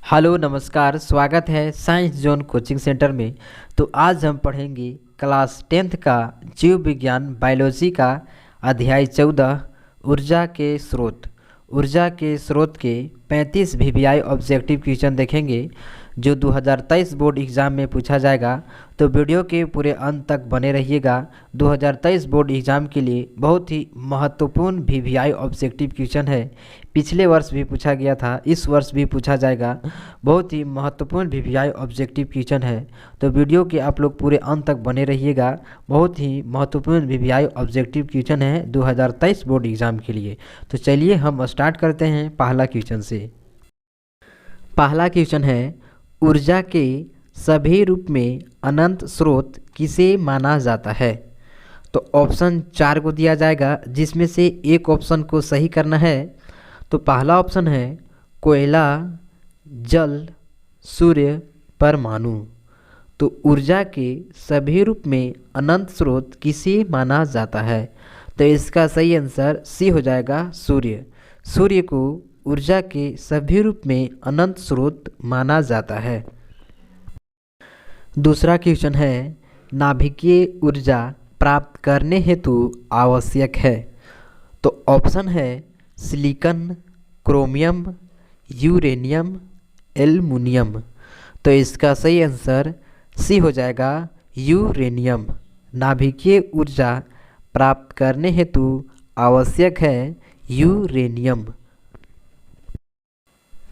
Hello नमस्कार, स्वागत है साइंस जोन कोचिंग सेंटर में। तो आज हम पढ़ेंगे क्लास 10th का जीव विज्ञान बायोलॉजी का अध्याय 14 ऊर्जा के स्रोत। ऊर्जा के स्रोत के 35 वीवीआई ऑब्जेक्टिव क्वेश्चन देखेंगे जो 2023 बोर्ड एग्ज़ाम में पूछा जाएगा। तो वीडियो के पूरे अंत तक बने रहिएगा। 2023 बोर्ड एग्ज़ाम के लिए बहुत ही महत्वपूर्ण वीवीआई ऑब्जेक्टिव क्वेश्चन है। पिछले वर्ष भी पूछा गया था, इस वर्ष भी पूछा जाएगा। बहुत ही महत्वपूर्ण वीवीआई ऑब्जेक्टिव क्वेश्चन है, तो वीडियो के आप लोग पूरे अंत तक बने रहिएगा। बहुत ही महत्वपूर्ण वीवीआई ऑब्जेक्टिव क्वेश्चन है 2023 बोर्ड एग्ज़ाम के लिए। तो चलिए हम स्टार्ट करते हैं पहला क्वेश्चन से। पहला क्वेश्चन है, ऊर्जा के सभी रूप में अनंत स्रोत किसे माना जाता है? तो ऑप्शन 4 को दिया जाएगा, जिसमें से एक ऑप्शन को सही करना है। तो पहला ऑप्शन है कोयला, जल, सूर्य, परमाणु। तो ऊर्जा के सभी रूप में अनंत स्रोत किसे माना जाता है? तो इसका सही आंसर सी हो जाएगा, सूर्य। सूर्य को ऊर्जा के सभी रूप में अनंत स्रोत माना जाता है। दूसरा क्वेश्चन है, नाभिकीय ऊर्जा प्राप्त करने हेतु आवश्यक है। तो ऑप्शन है सिलिकॉन, क्रोमियम, यूरेनियम, एल्युमिनियम। तो इसका सही आंसर सी हो जाएगा, यूरेनियम। नाभिकीय ऊर्जा प्राप्त करने हेतु आवश्यक है यूरेनियम।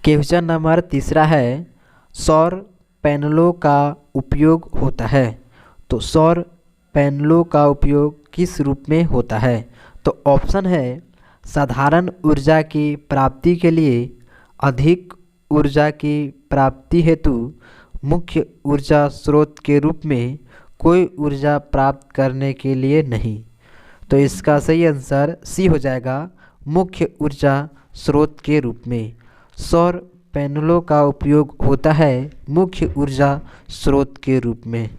क्वेश्चन नंबर तीसरा है, सौर पैनलों का उपयोग होता है। तो सौर पैनलों का उपयोग किस रूप में होता है? तो ऑप्शन है साधारण ऊर्जा की प्राप्ति के लिए, अधिक ऊर्जा की प्राप्ति हेतु, मुख्य ऊर्जा स्रोत के रूप में, कोई ऊर्जा प्राप्त करने के लिए नहीं। तो इसका सही आंसर सी हो जाएगा, मुख्य ऊर्जा स्रोत के रूप में। सौर पैनलों का उपयोग होता है मुख्य ऊर्जा स्रोत के रूप में।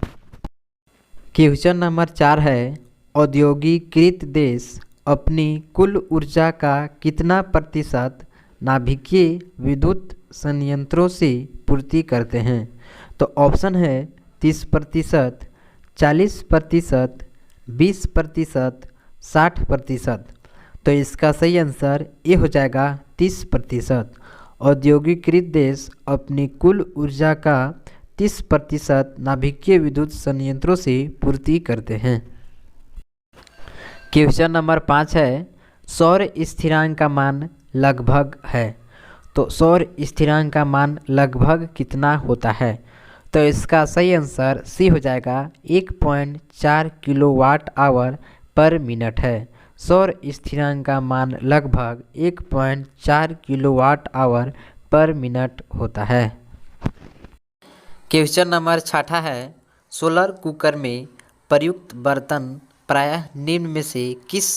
क्वेश्चन नंबर 4 है, औद्योगिकीकृत देश अपनी कुल ऊर्जा का कितना प्रतिशत नाभिकीय विद्युत संयंत्रों से पूर्ति करते हैं? तो ऑप्शन है 30%, 40%, 20%, 60%। तो इसका सही आंसर ये हो जाएगा 30%। औद्योगिकीकृत देश अपनी कुल ऊर्जा का 30% नाभिकीय विद्युत संयंत्रों से पूर्ति करते हैं। क्वेश्चन नंबर 5 है, सौर स्थिरांक का मान लगभग है। तो सौर स्थिरांक का मान लगभग कितना होता है? तो इसका सही आंसर सी हो जाएगा, 1.4 किलोवाट आवर पर मिनट है। सौर स्थिरांक का मान लगभग 1.4 किलोवाट आवर पर मिनट होता है। क्वेश्चन नंबर 6 है, सोलर कुकर में प्रयुक्त बर्तन प्रायः निम्न में से किस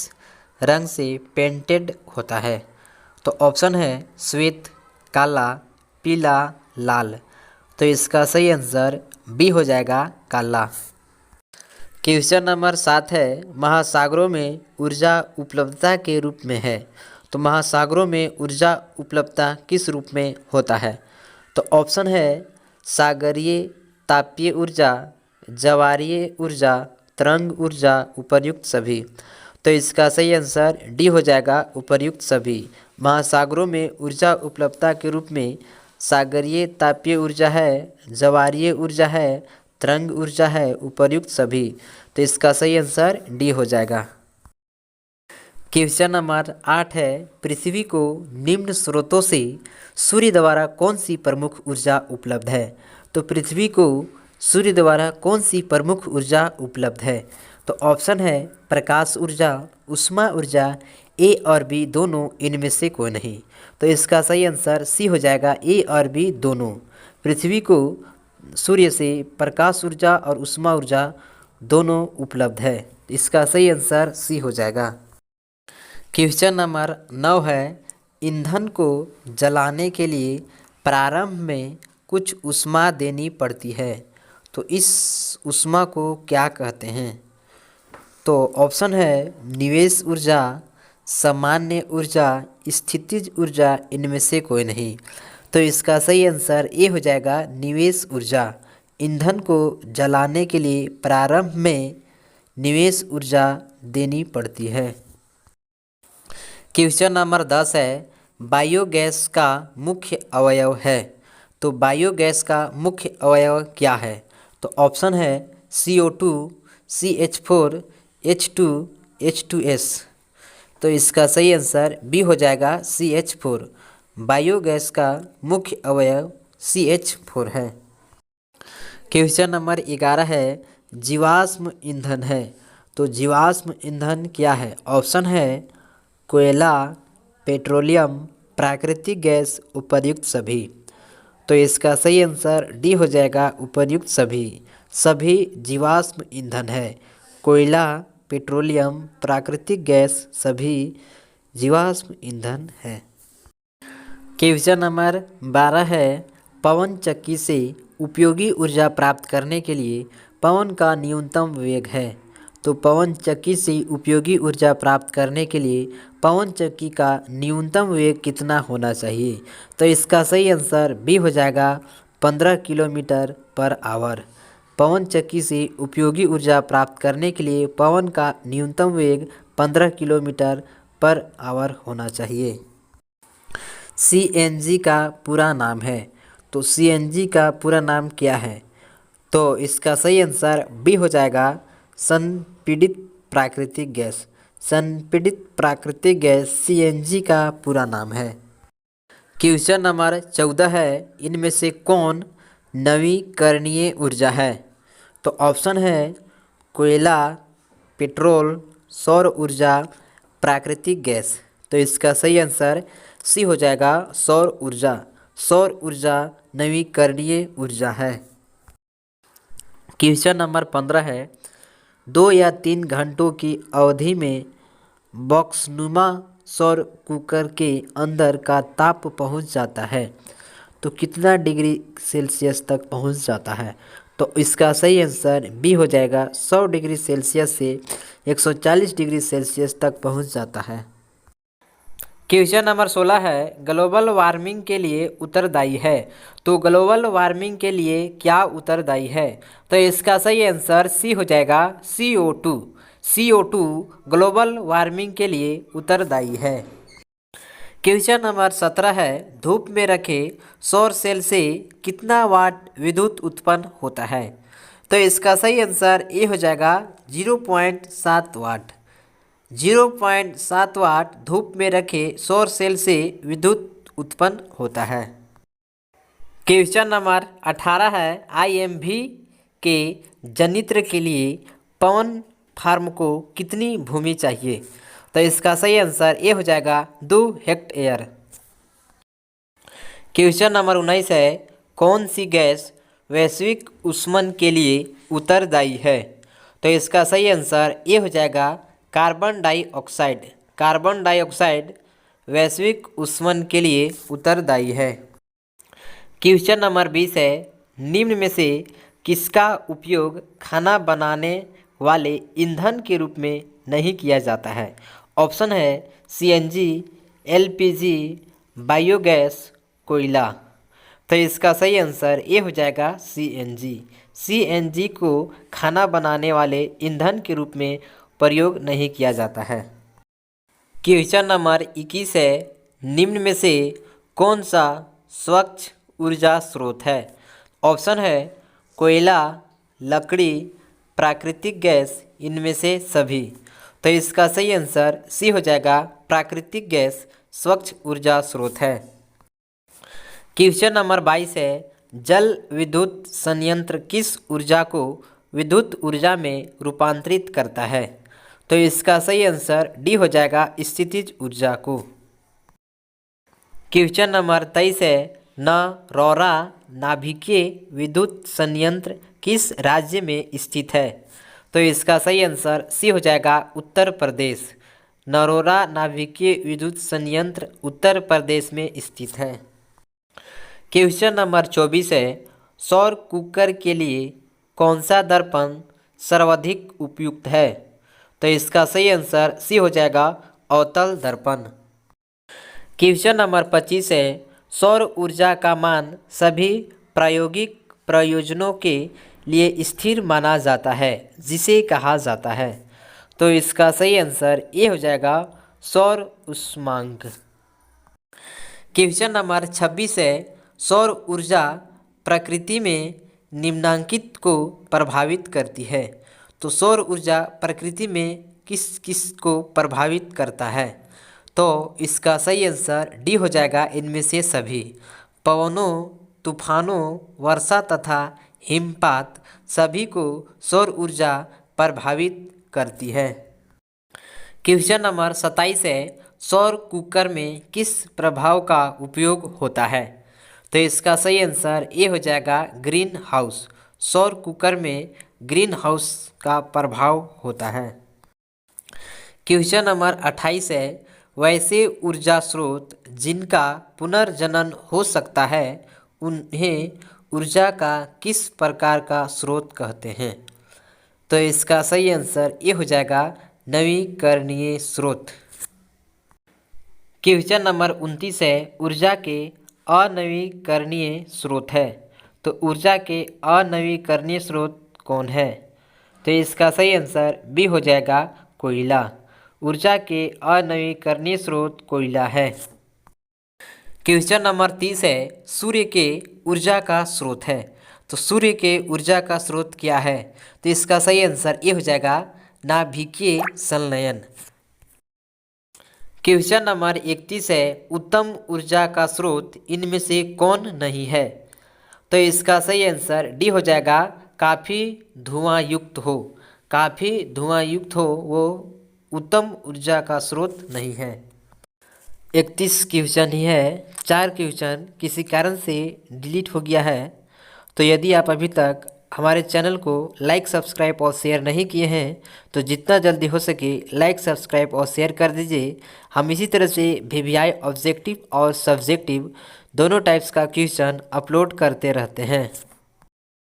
रंग से पेंटेड होता है? तो ऑप्शन है श्वेत, काला, पीला, लाल। तो इसका सही आंसर बी हो जाएगा, काला। क्वेश्चन नंबर 7 है, महासागरों में ऊर्जा उपलब्धता के रूप में है। तो महासागरों में ऊर्जा उपलब्धता किस रूप में होता है? तो ऑप्शन है सागरीय तापीय ऊर्जा, ज्वारीय ऊर्जा, तरंग ऊर्जा, उपर्युक्त सभी। तो इसका सही आंसर डी हो जाएगा, उपर्युक्त सभी। महासागरों में ऊर्जा उपलब्धता के रूप में सागरीय तापीय ऊर्जा है, ज्वारीय ऊर्जा है, तरंग ऊर्जा है, उपर्युक्त सभी। तो इसका सही आंसर डी हो जाएगा। क्वेश्चन नंबर 8 है, पृथ्वी को निम्न स्रोतों से सूर्य द्वारा कौन सी प्रमुख ऊर्जा उपलब्ध है? तो पृथ्वी को सूर्य द्वारा कौन सी प्रमुख ऊर्जा उपलब्ध है? तो ऑप्शन है प्रकाश ऊर्जा, उष्मा ऊर्जा, ए और बी दोनों, इनमें से कोई नहीं। तो इसका सही आंसर सी हो जाएगा, ए और बी दोनों। पृथ्वी को सूर्य से प्रकाश ऊर्जा और उष्मा ऊर्जा दोनों उपलब्ध है। इसका सही आंसर सी हो जाएगा। क्वेश्चन नंबर 9 है, ईंधन को जलाने के लिए प्रारंभ में कुछ ऊष्मा देनी पड़ती है। तो इस ऊष्मा को क्या कहते हैं? तो ऑप्शन है निवेश ऊर्जा, सामान्य ऊर्जा, स्थितिज ऊर्जा, इनमें से कोई नहीं। तो इसका सही आंसर ए हो जाएगा निवेश ऊर्जा। ईंधन को जलाने के लिए प्रारंभ में निवेश ऊर्जा देनी पड़ती है। क्वेश्चन नंबर 10 है, बायोगैस का मुख्य अवयव है। तो बायोगैस का मुख्य अवयव क्या है? तो ऑप्शन है CO2, CH4, H2, H2S। तो इसका सही आंसर बी हो जाएगा CH4। बायोगैस का मुख्य अवयव CH4 है। क्वेश्चन नंबर 11 है, जीवाश्म ईंधन है। तो जीवाश्म ईंधन क्या है? ऑप्शन है कोयला, पेट्रोलियम, प्राकृतिक गैस, उपर्युक्त सभी। तो इसका सही आंसर डी हो जाएगा उपर्युक्त सभी। सभी जीवाश्म ईंधन है। कोयला, पेट्रोलियम, प्राकृतिक गैस सभी जीवाश्म ईंधन है। क्वेश्चन नंबर 12 है, पवन चक्की से उपयोगी ऊर्जा प्राप्त करने के लिए पवन का न्यूनतम वेग है। तो पवन चक्की से उपयोगी ऊर्जा प्राप्त करने के लिए पवन चक्की का न्यूनतम वेग कितना होना चाहिए? तो इसका सही आंसर बी हो जाएगा 15 किलोमीटर पर आवर। पवन चक्की से उपयोगी ऊर्जा प्राप्त करने के लिए पवन का न्यूनतम वेग 15 किलोमीटर पर आवर होना चाहिए। CNG का पूरा नाम है। तो CNG का पूरा नाम क्या है? तो इसका सही आंसर बी हो जाएगा संपीड़ित प्राकृतिक गैस। संपीड़ित प्राकृतिक गैस CNG का पूरा नाम है। क्वेश्चन नंबर 14 है, इनमें से कौन नवीकरणीय ऊर्जा है? तो ऑप्शन है कोयला, पेट्रोल, सौर ऊर्जा, प्राकृतिक गैस। तो इसका सही आंसर सी हो जाएगा सौर ऊर्जा। सौर ऊर्जा नवीकरणीय ऊर्जा है। क्वेश्चन नंबर 15 है, 2 या 3 घंटों की अवधि में बॉक्सनुमा सौर कुकर के अंदर का ताप पहुंच जाता है। तो कितना डिग्री सेल्सियस तक पहुंच जाता है? तो इसका सही आंसर बी हो जाएगा 100 डिग्री सेल्सियस से 140 डिग्री सेल्सियस तक पहुंच जाता है। क्वेश्चन नंबर 16 है, ग्लोबल वार्मिंग के लिए उत्तरदायी है। तो ग्लोबल वार्मिंग के लिए क्या उत्तरदायी है? तो इसका सही आंसर सी हो जाएगा CO2। CO2 ग्लोबल वार्मिंग के लिए उत्तरदायी है। क्वेश्चन नंबर 17 है, धूप में रखे सौर सेल से कितना वाट विद्युत उत्पन्न होता है? तो इसका सही आंसर ए हो जाएगा 0.7 वाट। 0.7 वाट धूप में रखे सौर सेल से विद्युत उत्पन्न होता है। क्वेश्चन नंबर 18 है, IMV के जनित्र के लिए पवन फार्म को कितनी भूमि चाहिए? तो इसका सही आंसर ए हो जाएगा 2 हेक्टेयर। क्वेश्चन नंबर 19 है, कौन सी गैस वैश्विक ऊष्मन के लिए उत्तरदायी है? तो इसका सही आंसर ए हो जाएगा कार्बन डाइऑक्साइड। कार्बन डाइऑक्साइड वैश्विक ऊष्मन के लिए उत्तरदायी है। क्वेश्चन नंबर 20 है, निम्न में से किसका उपयोग खाना बनाने वाले ईंधन के रूप में नहीं किया जाता है? ऑप्शन है CNG, LPG, बायोगैस, कोयला। तो इसका सही आंसर ए हो जाएगा CNG। CNG को खाना बनाने वाले ईंधन के रूप में प्रयोग नहीं किया जाता है। क्वेश्चन नंबर 21 है, निम्न में से कौन सा स्वच्छ ऊर्जा स्रोत है? ऑप्शन है कोयला, लकड़ी, प्राकृतिक गैस, इनमें से सभी। तो इसका सही आंसर सी हो जाएगा प्राकृतिक गैस स्वच्छ ऊर्जा स्रोत है। क्वेश्चन नंबर 22 है, जल विद्युत संयंत्र किस ऊर्जा को विद्युत ऊर्जा में रूपांतरित करता है? तो इसका सही आंसर डी हो जाएगा स्थितिज ऊर्जा को। क्वेश्चन नंबर 23 है, नरौरा नाभिकीय विद्युत संयंत्र किस राज्य में स्थित है? तो इसका सही आंसर सी हो जाएगा उत्तर प्रदेश। नरौरा नाभिकीय विद्युत संयंत्र उत्तर प्रदेश में स्थित है। क्वेश्चन नंबर 24 है, सौर कुकर के लिए कौन सा दर्पण सर्वाधिक उपयुक्त है? तो इसका सही आंसर सी हो जाएगा अवतल दर्पण। क्वेश्चन नंबर 25 है, सौर ऊर्जा का मान सभी प्रायोगिक प्रयोजनों के लिए स्थिर माना जाता है, जिसे कहा जाता है। तो इसका सही आंसर ये हो जाएगा सौर ऊष्मांक। क्वेश्चन नंबर 26 है, सौर ऊर्जा प्रकृति में निम्नांकित को प्रभावित करती है। तो सौर ऊर्जा प्रकृति में किस किस को प्रभावित करता है? तो इसका सही आंसर डी हो जाएगा, इनमें से सभी। पवनों, तूफानों, वर्षा तथा हिमपात सभी को सौर ऊर्जा प्रभावित करती है। क्वेश्चन नंबर 27 है, सौर कुकर में किस प्रभाव का उपयोग होता है? तो इसका सही आंसर ये हो जाएगा ग्रीन हाउस। सौर कुकर में ग्रीन हाउस का प्रभाव होता है। क्वेश्चन नंबर 28 है, वैसे ऊर्जा स्रोत जिनका पुनर्जनन हो सकता है उन्हें ऊर्जा का किस प्रकार का स्रोत कहते हैं? तो इसका सही आंसर ये हो जाएगा नवीकरणीय स्रोत। क्वेश्चन नंबर 29 है, ऊर्जा के अनवीकरणीय स्रोत है। तो ऊर्जा के अनवीकरणीय स्रोत कौन है? तो इसका सही आंसर बी हो जाएगा कोयला। ऊर्जा के अनवीकरणीय स्रोत कोयला है। क्वेश्चन नंबर 30 है, सूर्य के ऊर्जा का स्रोत है। तो सूर्य के ऊर्जा का स्रोत क्या है? तो इसका सही आंसर ये हो जाएगा नाभिकीय संलयन। क्वेश्चन नंबर 31 है, उत्तम ऊर्जा का स्रोत इनमें से कौन नहीं है? तो इसका सही आंसर डी हो जाएगा काफ़ी धुआं युक्त हो। काफ़ी धुआं युक्त हो वो उत्तम ऊर्जा का स्रोत नहीं है। 31 क्वेश्चन ही है, 4 क्वेश्चन किसी कारण से डिलीट हो गया है। तो यदि आप अभी तक हमारे चैनल को लाइक, सब्सक्राइब और शेयर नहीं किए हैं तो जितना जल्दी हो सके लाइक, सब्सक्राइब और शेयर कर दीजिए। हम इसी तरह से वीवीआई ऑब्जेक्टिव और सब्जेक्टिव दोनों टाइप्स का क्वेश्चन अपलोड करते रहते हैं।